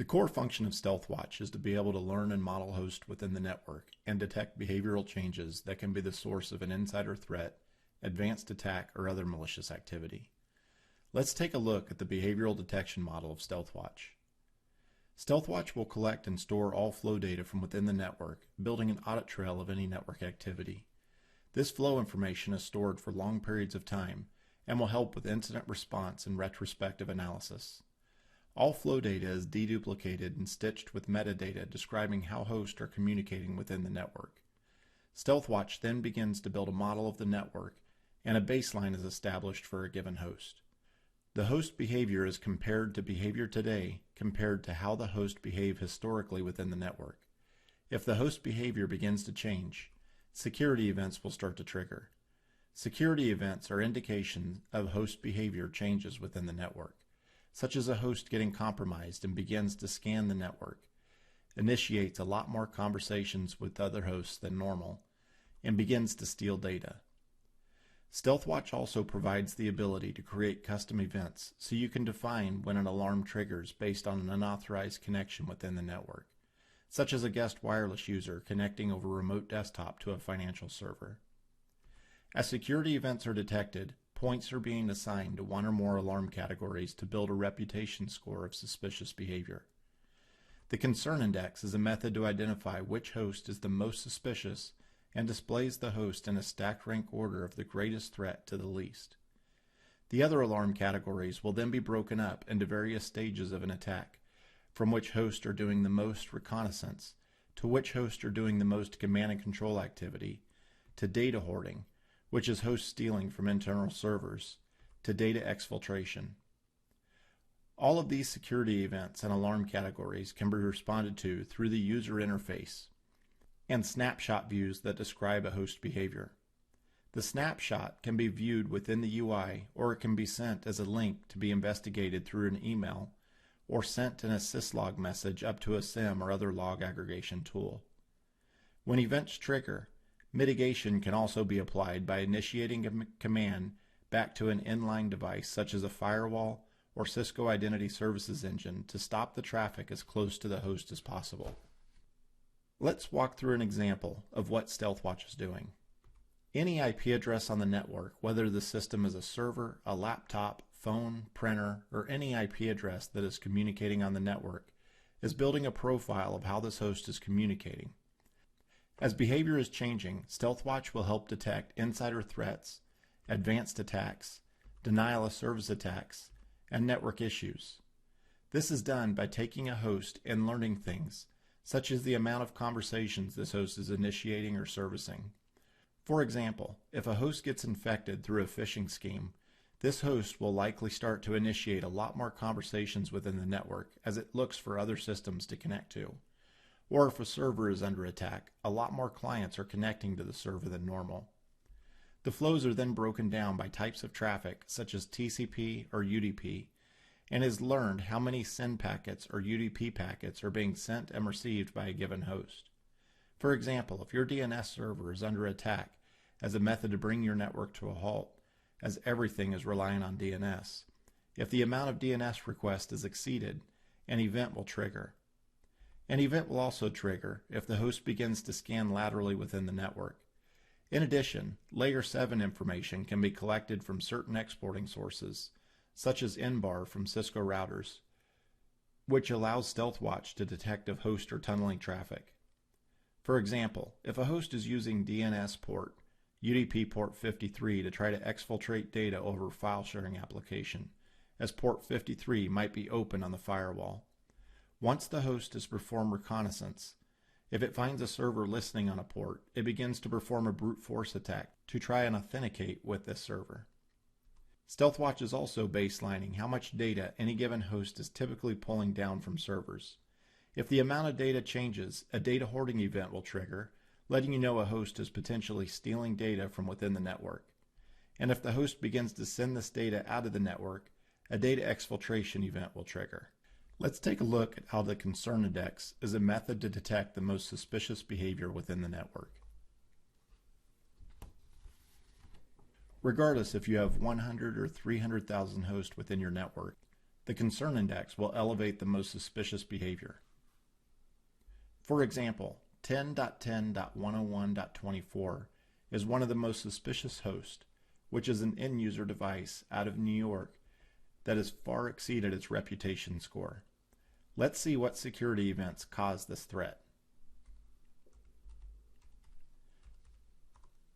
The core function of StealthWatch is to be able to learn and model hosts within the network and detect behavioral changes that can be the source of an insider threat, advanced attack, or other malicious activity. Let's take a look at the behavioral detection model of StealthWatch. StealthWatch will collect and store all flow data from within the network, building an audit trail of any network activity. This flow information is stored for long periods of time and will help with incident response and retrospective analysis. All flow data is deduplicated and stitched with metadata describing how hosts are communicating within the network. StealthWatch then begins to build a model of the network, and a baseline is established for a given host. The host behavior is compared to behavior today compared to how the host behaved historically within the network. If the host behavior begins to change, security events will start to trigger. Security events are indications of host behavior changes within the network, such as a host getting compromised and begins to scan the network, initiates a lot more conversations with other hosts than normal, and begins to steal data. StealthWatch also provides the ability to create custom events so you can define when an alarm triggers based on an unauthorized connection within the network, such as a guest wireless user connecting over a remote desktop to a financial server. As security events are detected, points are being assigned to one or more alarm categories to build a reputation score of suspicious behavior. The concern index is a method to identify which host is the most suspicious and displays the host in a stacked rank order of the greatest threat to the least. The other alarm categories will then be broken up into various stages of an attack, from which hosts are doing the most reconnaissance, to which hosts are doing the most command and control activity, to data hoarding, which is host stealing from internal servers, to data exfiltration. All of these security events and alarm categories can be responded to through the user interface and snapshot views that describe a host behavior. The snapshot can be viewed within the UI, or it can be sent as a link to be investigated through an email, or sent in a syslog message up to a SIEM or other log aggregation tool. When events trigger, mitigation can also be applied by initiating a command back to an inline device such as a firewall or Cisco Identity Services Engine to stop the traffic as close to the host as possible. Let's walk through an example of what StealthWatch is doing. Any IP address on the network, whether the system is a server, a laptop, phone, printer, or any IP address that is communicating on the network, is building a profile of how this host is communicating. As behavior is changing, StealthWatch will help detect insider threats, advanced attacks, denial of service attacks, and network issues. This is done by taking a host and learning things, such as the amount of conversations this host is initiating or servicing. For example, if a host gets infected through a phishing scheme, this host will likely start to initiate a lot more conversations within the network as it looks for other systems to connect to. Or if a server is under attack, a lot more clients are connecting to the server than normal. The flows are then broken down by types of traffic, such as TCP or UDP, and is learned how many SYN packets or UDP packets are being sent and received by a given host. For example, if your DNS server is under attack as a method to bring your network to a halt, as everything is relying on DNS, if the amount of DNS requests is exceeded, an event will trigger. An event will also trigger if the host begins to scan laterally within the network. In addition, Layer 7 information can be collected from certain exporting sources, such as NBAR from Cisco routers, which allows StealthWatch to detect if hosts are tunneling traffic. For example, if a host is using DNS port, UDP port 53 to try to exfiltrate data over a file sharing application, as port 53 might be open on the firewall. Once the host has performed reconnaissance, if it finds a server listening on a port, it begins to perform a brute force attack to try and authenticate with this server. StealthWatch is also baselining how much data any given host is typically pulling down from servers. If the amount of data changes, a data hoarding event will trigger, letting you know a host is potentially stealing data from within the network. And if the host begins to send this data out of the network, a data exfiltration event will trigger. Let's take a look at how the concern index is a method to detect the most suspicious behavior within the network. Regardless if you have 100 or 300,000 hosts within your network, The concern index will elevate the most suspicious behavior. For example, 10.10.101.24 is one of the most suspicious hosts, which is an end-user device out of New York that has far exceeded its reputation score. Let's see what security events caused this threat.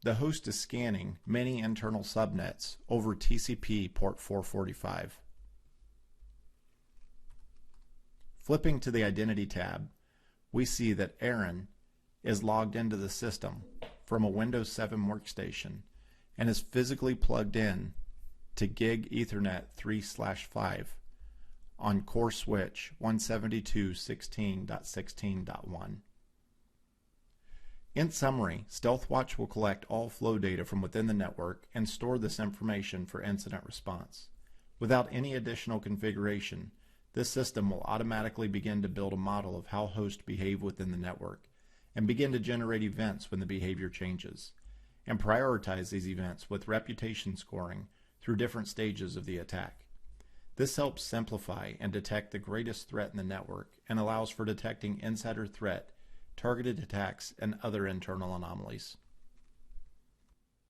The host is scanning many internal subnets over TCP port 445. Flipping to the Identity tab, we see that Aaron is logged into the system from a Windows 7 workstation and is physically plugged in to Gig Ethernet 3/5 on core switch 172.16.16.1. In summary, StealthWatch will collect all flow data from within the network and store this information for incident response. Without any additional configuration, this system will automatically begin to build a model of how hosts behave within the network and begin to generate events when the behavior changes, and prioritize these events with reputation scoring through different stages of the attack. This helps simplify and detect the greatest threat in the network and allows for detecting insider threat, targeted attacks, and other internal anomalies.